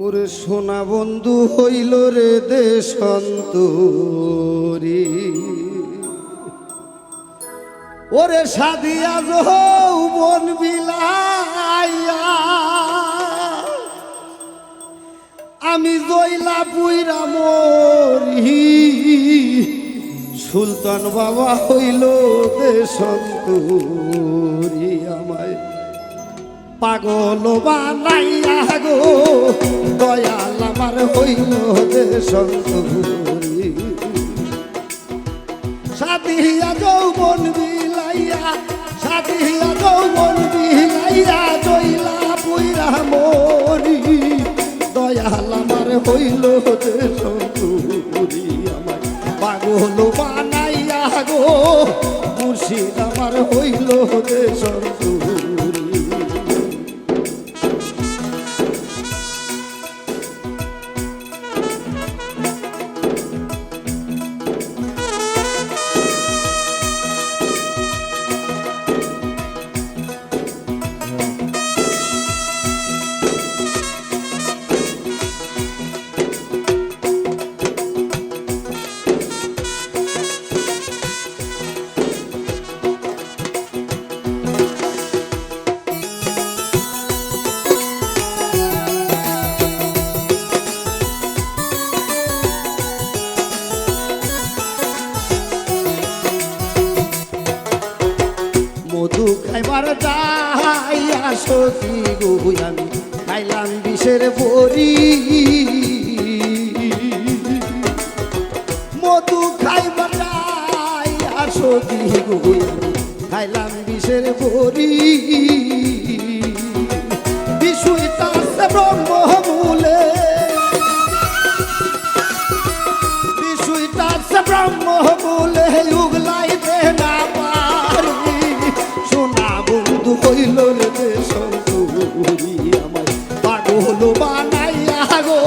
ওরে সোনা বন্ধু হইল রে দেশান্তরী, ওরে সাদিয়া যৌবন বিলাইয়া আমি জয়লা পুইরা মরি। সুলতান বাবা হইল দেশান্তরী, আমায় পাগল বানাইয়া গো দয়াল আমার হইল দেশান্তরী। সাদিয়া যৌবন বিলাইয়া, সাদিয়া যৌবন বিলাইয়া জয়লা পুইরা মরি। দয়াল আমার হইল দেশান্তরী, আমায় পাগল বানাইয়া গো মুর্শিদ আমার হইল দেশান্তরী। মধু খাইবার যাইয়া সখী গো আমি খাইলাম বিষের বড়ি। মধু খাইবার যাইয়া সখী গো আমি খাইলাম বিষের বড়ি। বিষয়টা আছে ব্রহ্মমূলে, বিষয়টা আছে ব্রহ্মমূলে উগলাইতে না পারি। সোনা বন্ধু হইল রে দেশান্তরী, আমায় পাগল বানাইয়া গো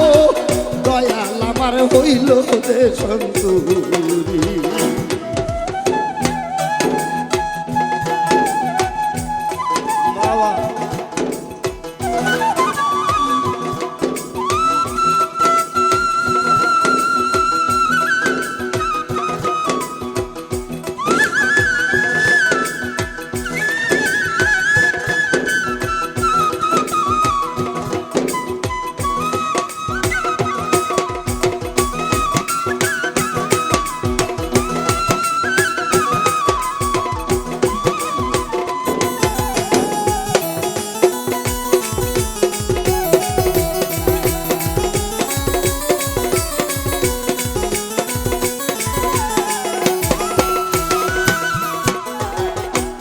দয়াল আমার হইল দেশান্তরী।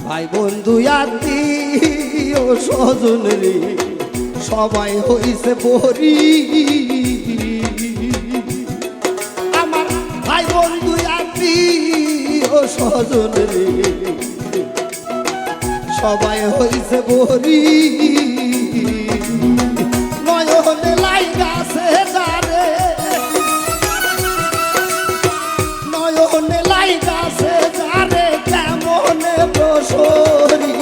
ভাই বন্ধু আত্মীয় স্বজন রে সবাই হইছে বরি। আমার ভাই বন্ধু আত্মীয় স্বজন রে সবাই হইছে বরি। নয়নে লাইগাছে যারে, নয়নে লাইগাছে যারে কেমনে প্রসরি।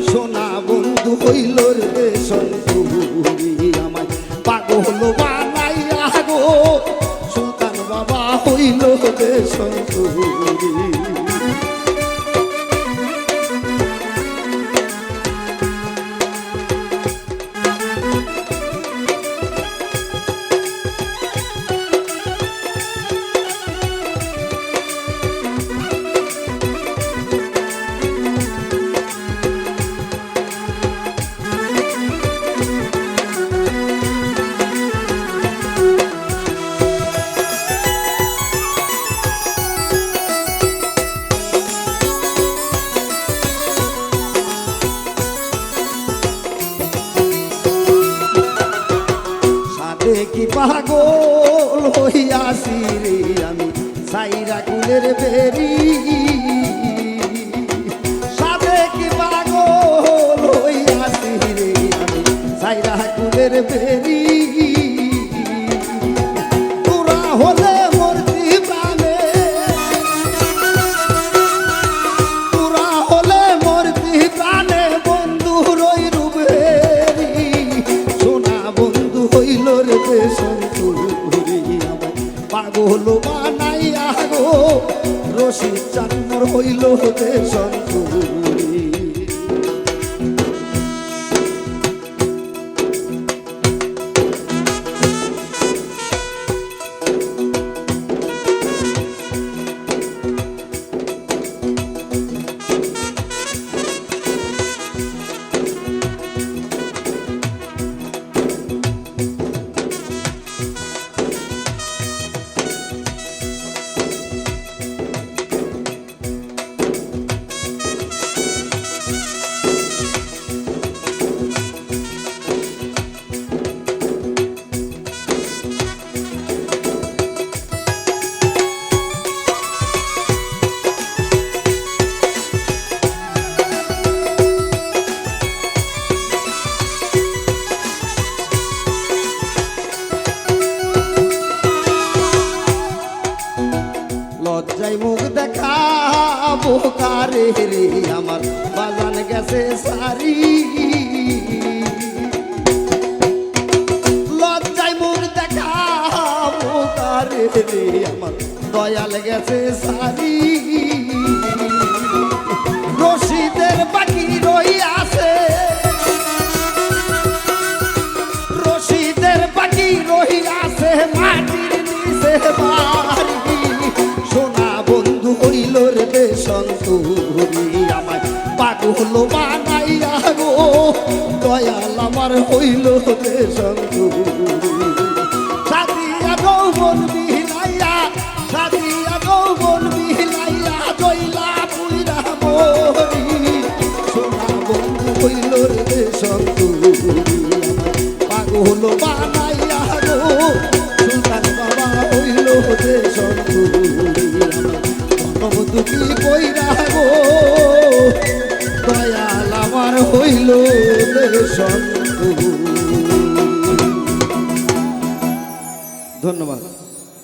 সোনা বন্ধু হইল রে দেশান্তরী, আমায় পাগল বানাইয়া গো সুলতান বাবা হইল দেশান্তরী। কি পাগল হইয়াছি রে আমি সাইরা কুলের বেরি। সাদে কি পাগল হইয়াছি রে আমি সাইরা কুলের বেরি। তোরা হলে মরতি প্রাণে, তোরা হলে মরতি প্রাণে বন্ধু রই রূপেরি। সোনা বন্ধু হইল রে পাগল বানাইয়া গো রশিদ চান্নর হইল দেশঙ্কুরি। লজ্জায় মুখ দেখাবো কারে রে আমার বাজান গেছে সারি। লজ্জায় মুখ দেখাবো কারে রে আমার দয়াল গেছে সারি। রশিদের বাকি রই আছে, রশিদের বাকি রই আছে মাটির নিচে বাড়ি। সোনা বন্ধু হইল রে দেশঙ্কুরি আমার পাগল বানাইয়া গো দয়াল আমার হইল দেশঙ্কুরি। সাদিয়া যৌবন বিহিলাইয়া, সাদিয়া যৌবন বিহিলাইয়া জইলা পুইরা মরি। সোনা বন্ধু হইল রে দেশঙ্কুরি আমার পাগল বানাইয়া গো সুলতান বাবা হইল দেশঙ্কুরি। দুঃখী কইরা গো দয়াল আমার হইল দেশঙ্কুরি। ধন্যবাদ।